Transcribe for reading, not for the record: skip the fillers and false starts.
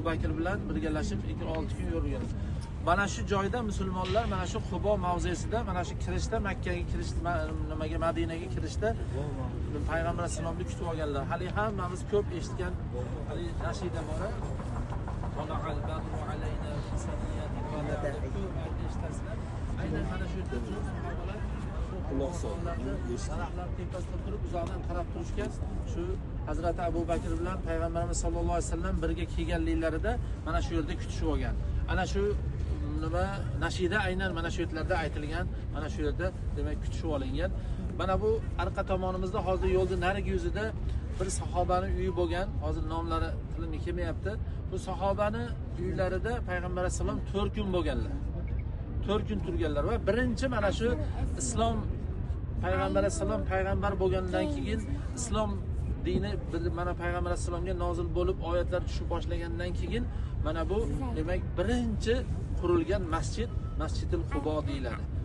Bakr bilan birgalashib 6 kun yurgan. Mana shu joyda musulmonlar mana shu Qubo mavzesida mana shu kirishda Makkaga kirish nimaga Madinaga kirishda payg'ambar alayhisolamni kutib olganlar. Hali hammamiz ko'p eshitgan hali nashida bor. Aynan mana shu yerda turib sahobalar quloq solib, daraxtlar tepasida turib uzoqdan qarab turishgan. Shu Hazrati Abu Bakr bilan payg'ambarimiz sollallohu alayhi vasallam birga kelganliklarida mana shu yerda kutishib olgan. Ana shu nima nashida aynan mana shu yerlarda aytilgan, mana shu yerda demak kutishib olingan. Mana bu orqa tomonimizda hozir yo'lda narigi yuzida bir sahobani uyi bo'lgan. Hozir nomlari tilimga kelmayapti. Bu sahobani uylarida payg'ambar alayhisalom 4 kun bo'lganlar. 4 kun turganlar va birinchi mana shu islom payg'ambar alayhisalom payg'ambar bo'lgandan keyin islom dini mana payg'ambar alayhisalomga nozil bo'lib oyatlar tushib boshlagandan keyin mana bu demak birinchi qurilgan masjid Masjidil Qubo deyiladi.